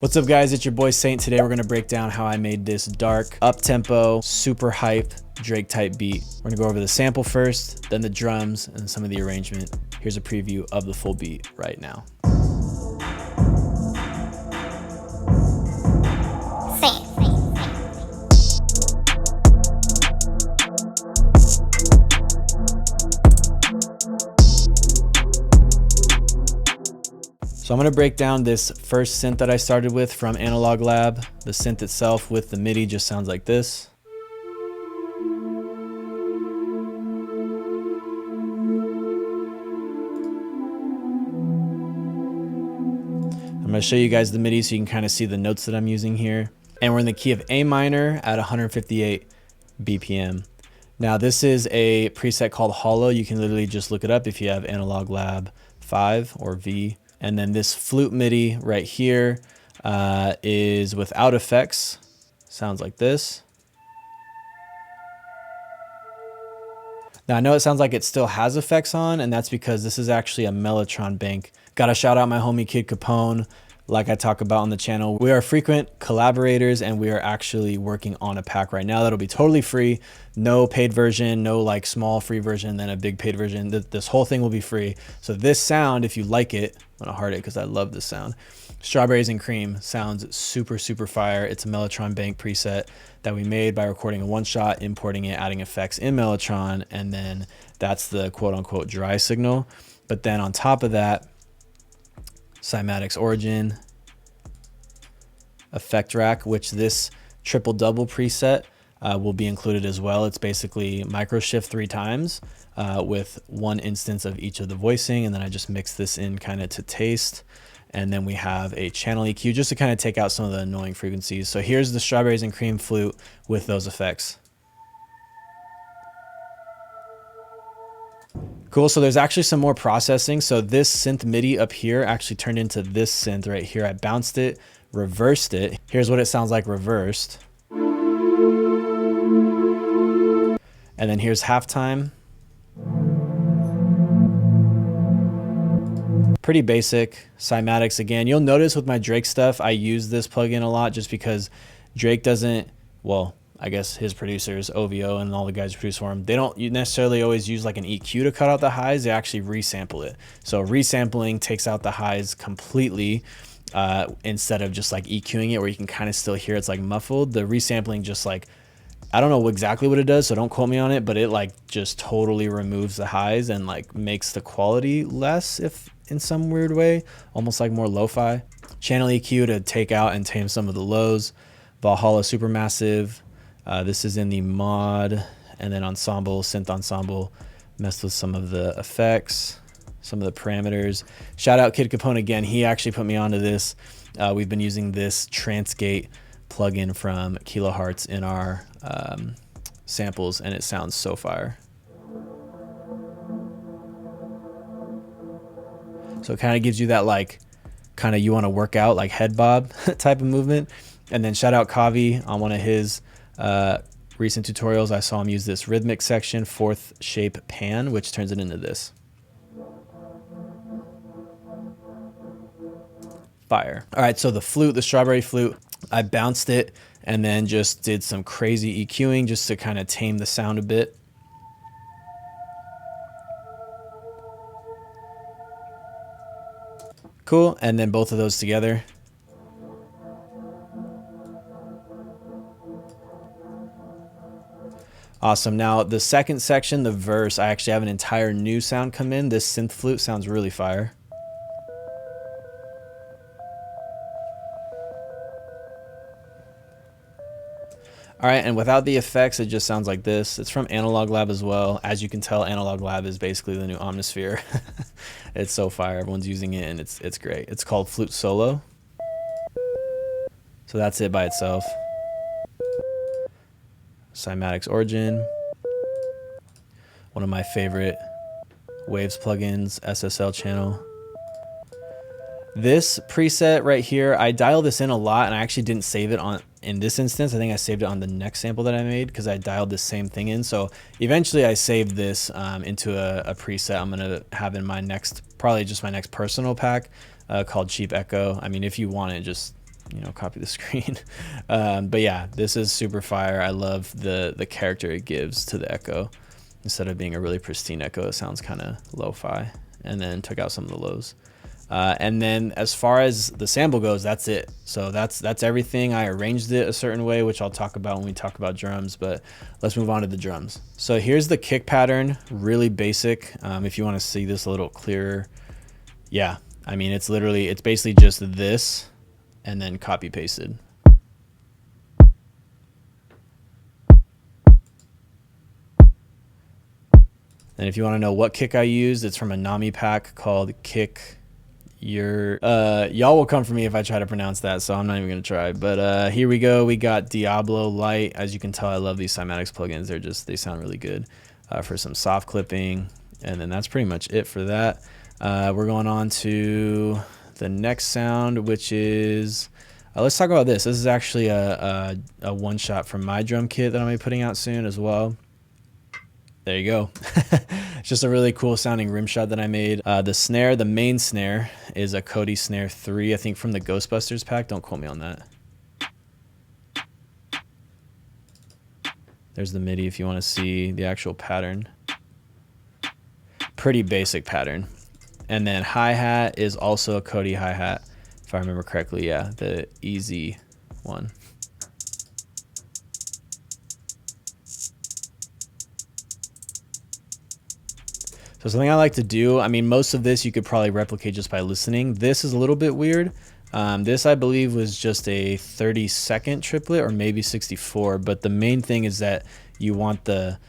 What's up guys, it's your boy Saint. Today we're gonna break down how I made this dark, up-tempo, super hype Drake type beat. We're gonna go over the sample first, then the drums, and some of the arrangement. Here's a preview of the full beat right now. So I'm gonna break down this first synth that I started with from Analog Lab. The synth itself with the MIDI just sounds like this. I'm gonna show you guys the MIDI so you can kind of see the notes that I'm using here. And we're in the key of A minor at 158 BPM. Now this is a preset called Hollow. You can literally just look it up if you have Analog Lab 5 or V. And then this flute MIDI right here is without effects. Sounds like this. Now I know it sounds like it still has effects on, and that's because this is actually a Mellotron bank. Gotta shout out my homie Kid Capone. Like I talk about on the channel, we are frequent collaborators and we are actually working on a pack right now that'll be totally free. No paid version, no like small free version, then a big paid version. This whole thing will be free. So this sound, if you like it, I'm gonna heart it because I love this sound. Strawberries and Cream sounds super, super fire. It's a Mellotron bank preset that we made by recording a one shot, importing it, adding effects in Mellotron, and then that's the quote unquote dry signal. But then on top of that, Cymatics Origin, Effect Rack, which this triple double preset will be included as well. It's basically micro shift 3 times with one instance of each of the voicing, and then I just mix this in kind of to taste. And then we have a channel EQ just to kind of take out some of the annoying frequencies. So here's the Strawberries and Cream flute with those effects. Cool, so there's actually some more processing. So this synth MIDI up here actually turned into this synth right here. I bounced it, reversed it. Here's what it sounds like reversed. And then here's halftime. Pretty basic. Cymatics again. You'll notice with my Drake stuff, I use this plugin a lot just because Drake doesn't, well, I guess his producers, OVO and all the guys who produce for him, they don't necessarily always use like an EQ to cut out the highs. They actually resample it. So resampling takes out the highs completely instead of just like EQing it where you can kind of still hear it's like muffled. The resampling just like, I don't know exactly what it does, so don't quote me on it, but it like just totally removes the highs and like makes the quality less, if in some weird way, almost like more lo-fi. Channel EQ to take out and tame some of the lows. Valhalla Supermassive. This is in the mod, and then ensemble, synth ensemble, messed with some of the effects, some of the parameters. Shout out Kid Capone again. He actually put me onto this. We've been using this Transgate plugin from Kilohertz in our samples, and it sounds so fire. So it kind of gives you that like, kind of you want to work out like head bob type of movement. And then shout out Kavi on one of his recent tutorials. I saw him use this rhythmic section, 4th shape pan, which turns it into this. Fire. All right, so the flute, the strawberry flute, I bounced it and then just did some crazy EQing just to kind of tame the sound a bit. Cool, and then both of those together. Awesome. Now the second section, the verse, I actually have an entire new sound come in. This synth flute sounds really fire. All right, and without the effects, it just sounds like this. It's from Analog Lab as well. As you can tell, Analog Lab is basically the new Omnisphere. It's so fire. Everyone's using it, and it's great. It's called Flute Solo. So that's it by itself. Cymatics Origin, one of my favorite Waves plugins, SSL channel. This preset right here, I dial this in a lot, and I actually didn't save it on in this instance. I think I saved it on the next sample that I made because I dialed the same thing in. So eventually I saved this into a preset I'm gonna have in my next, probably just my next personal pack called Cheap Echo. I mean, if you want it, just you know, copy the screen. But yeah, this is super fire. I love the character it gives to the echo. Instead of being a really pristine echo, it sounds kind of lo-fi, and then took out some of the lows. And then as far as the sample goes, that's it. So that's everything. I arranged it a certain way, which I'll talk about when we talk about drums, but let's move on to the drums. So here's the kick pattern, really basic. If you want to see this a little clearer. Yeah, I mean, it's basically just this and then copy pasted. And if you want to know what kick I used, it's from a Nami pack called Kick Your. Y'all will come for me if I try to pronounce that, so I'm not even gonna try. But here we go. We got Diablo Light. As you can tell, I love these Cymatics plugins. They sound really good for some soft clipping. And then that's pretty much it for that. We're going on to the next sound, which is let's talk about this. This is actually a one shot from my drum kit that I'm gonna be putting out soon as well. There you go. It's just a really cool sounding rimshot that I made. The snare, the main snare, is a Cody Snare 3, I think from the Ghostbusters pack. Don't quote me on that. There's the MIDI if you want to see the actual pattern. Pretty basic pattern. And then hi-hat is also a Cody hi-hat, if I remember correctly. Yeah, the easy one. So something I like to do, I mean, most of this you could probably replicate just by listening. This is a little bit weird. This, I believe, was just a 30-second triplet or maybe 64. But the main thing is that you want the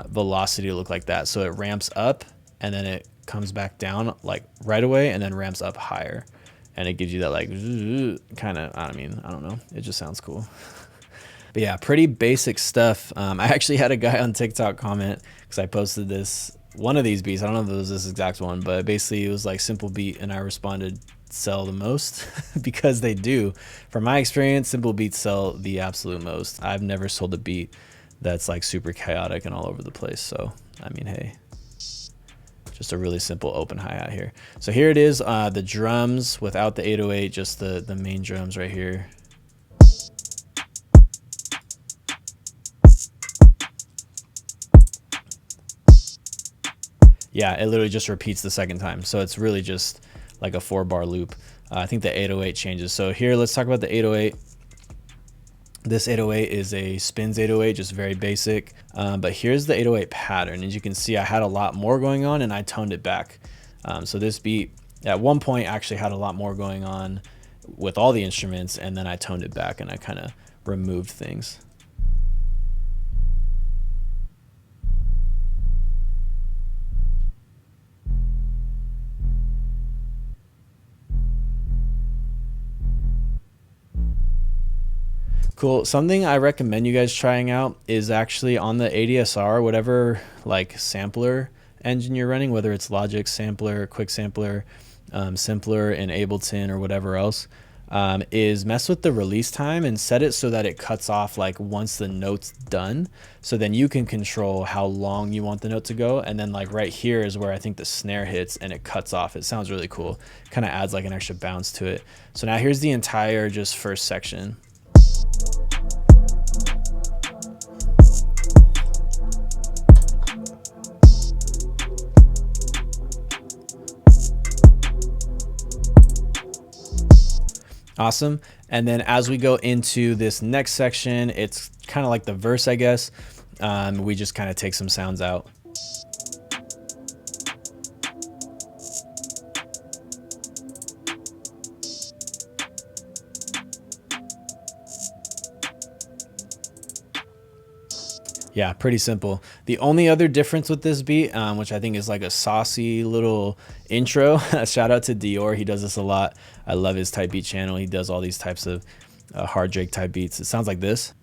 velocity to look like that. So it ramps up and then it comes back down like right away and then ramps up higher. And it gives you that like kind of, I mean, I don't know. It just sounds cool. But yeah, pretty basic stuff. I actually had a guy on TikTok comment because I posted one of these beats. I don't know if it was this exact one, but basically it was like simple beat, and I responded, sell the most because they do. From my experience, simple beats sell the absolute most. I've never sold a beat that's like super chaotic and all over the place. So I mean, hey, just a really simple open hi-hat here. So here it is, the drums without the 808, just the main drums right here. Yeah, it literally just repeats the second time. So it's really just like a 4-bar loop. I think the 808 changes. So here, let's talk about the 808. This 808 is a spins 808, just very basic. But here's the 808 pattern. As you can see, I had a lot more going on and I toned it back. So this beat at one point actually had a lot more going on with all the instruments, and then I toned it back and I kind of removed things. Cool. Something I recommend you guys trying out is actually on the ADSR, whatever like sampler engine you're running, whether it's Logic Sampler, Quick Sampler, Simpler in Ableton or whatever else, is mess with the release time and set it so that it cuts off like once the note's done. So then you can control how long you want the note to go. And then like right here is where I think the snare hits and it cuts off. It sounds really cool. Kind of adds like an extra bounce to it. So now here's the entire just first section. Awesome. And then as we go into this next section, it's kind of like the verse, I guess. We just kind of take some sounds out. Yeah, pretty simple. The only other difference with this beat, which I think is like a saucy little intro, shout out to Dior. He does this a lot. I love his type beat channel. He does all these types of hard Drake type beats. It sounds like this.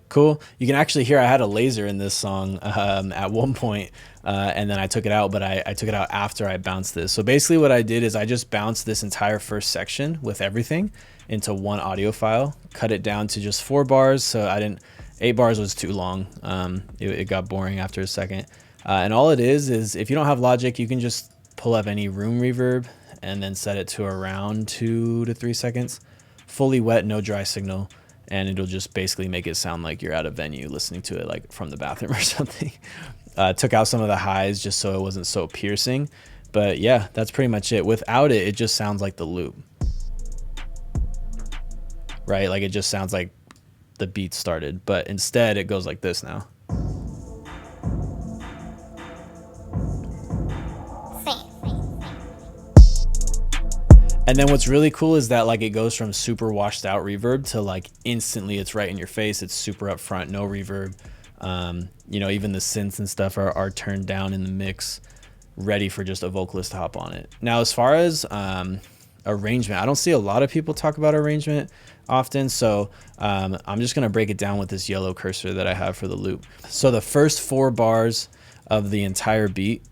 Cool. You can actually hear I had a laser in this song at one point, and then I took it out, but I took it out after I bounced this. So basically what I did is I just bounced this entire first section with everything into one audio file, cut it down to just 4 bars. So 8 bars was too long. It got boring after a second. And all it is if you don't have Logic, you can just pull up any room reverb and then set it to around 2 to 3 seconds. Fully wet, no dry signal. And it'll just basically make it sound like you're at a venue listening to it like from the bathroom or something. Took out some of the highs just so it wasn't so piercing. But yeah, that's pretty much it. Without it, it just sounds like the loop. Right? Like it just sounds like the beat started. But instead, it goes like this now. And then what's really cool is that like it goes from super washed out reverb to like instantly it's right in your face. It's super upfront, no reverb. You know, even the synths and stuff are turned down in the mix, ready for just a vocalist to hop on it. Now, as far as arrangement, I don't see a lot of people talk about arrangement often. So I'm just going to break it down with this yellow cursor that I have for the loop. So the first 4 bars of the entire beat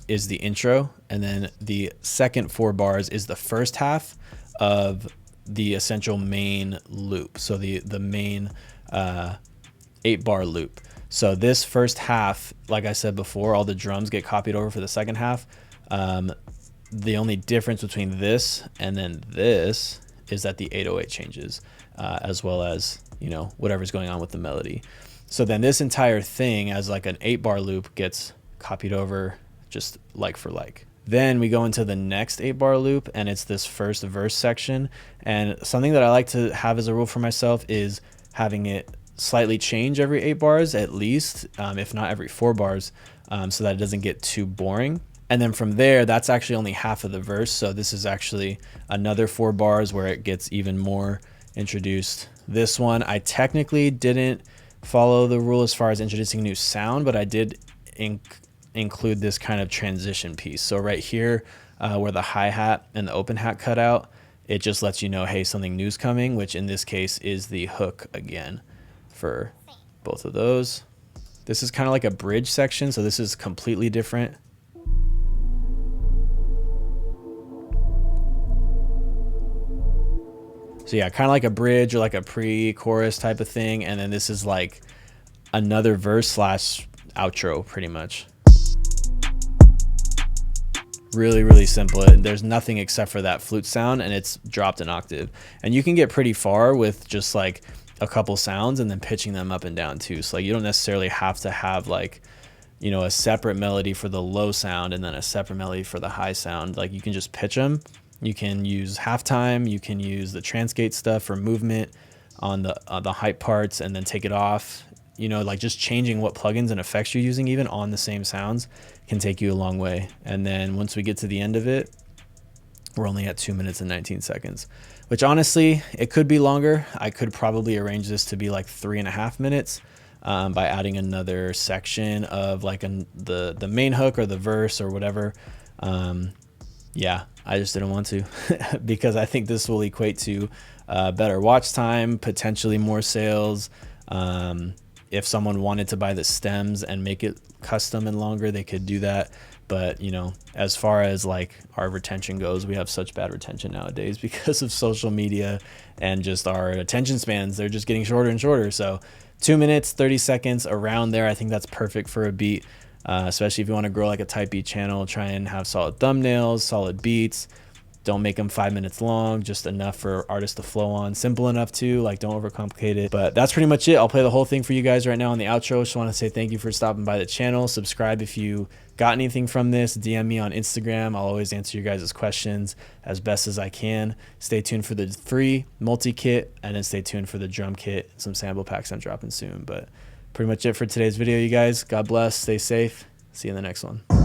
is the intro, and then the second 4 bars is the first half of the essential main loop. So the main 8-bar loop. So this first half, like I said before, all the drums get copied over for the second half. The only difference between this and then this is that the 808 changes, as well as, you know, whatever's going on with the melody. So then this entire thing as like an 8-bar loop gets copied over just like for like. Then we go into the next 8-bar loop, and it's this first verse section. And something that I like to have as a rule for myself is having it slightly change every 8 bars at least, if not every 4 bars, so that it doesn't get too boring. And then from there, that's actually only half of the verse. So this is actually another 4 bars where it gets even more introduced. This one, I technically didn't follow the rule as far as introducing new sound, but I did include this kind of transition piece. So right here, where the hi-hat and the open hat cut out, it just lets you know, hey, something new's coming, which in this case is the hook again for both of those. This is kind of like a bridge section, so this is completely different. So yeah, kind of like a bridge or like a pre-chorus type of thing. And then this is like another verse slash outro pretty much. Really, really simple. There's nothing except for that flute sound, and it's dropped an octave. And you can get pretty far with just like a couple sounds and then pitching them up and down too. So like you don't necessarily have to have like, you know, a separate melody for the low sound and then a separate melody for the high sound. Like you can just pitch them. You can use halftime. You can use the transgate stuff for movement on the hype parts and then take it off. You know, like just changing what plugins and effects you're using even on the same sounds can take you a long way. And then once we get to the end of it, we're only at 2 minutes and 19 seconds, which honestly, it could be longer. I could probably arrange this to be like 3.5 minutes by adding another section of like the main hook or the verse or whatever. Yeah, I just didn't want to because I think this will equate to better watch time, potentially more sales. If someone wanted to buy the stems and make it custom and longer, they could do that. But, you know, as far as like our retention goes, we have such bad retention nowadays because of social media and just our attention spans. They're just getting shorter and shorter. So 2 minutes, 30 seconds around there. I think that's perfect for a beat, especially if you want to grow like a type beat channel. Try and have solid thumbnails, solid beats. Don't make them 5 minutes long, just enough for artists to flow on. Simple enough too, like don't overcomplicate it. But that's pretty much it. I'll play the whole thing for you guys right now on the outro. Just want to say thank you for stopping by the channel. Subscribe if you got anything from this. DM me on Instagram. I'll always answer your guys' questions as best as I can. Stay tuned for the free multi-kit, and then stay tuned for the drum kit, some sample packs I'm dropping soon. But pretty much it for today's video, you guys. God bless. Stay safe. See you in the next one.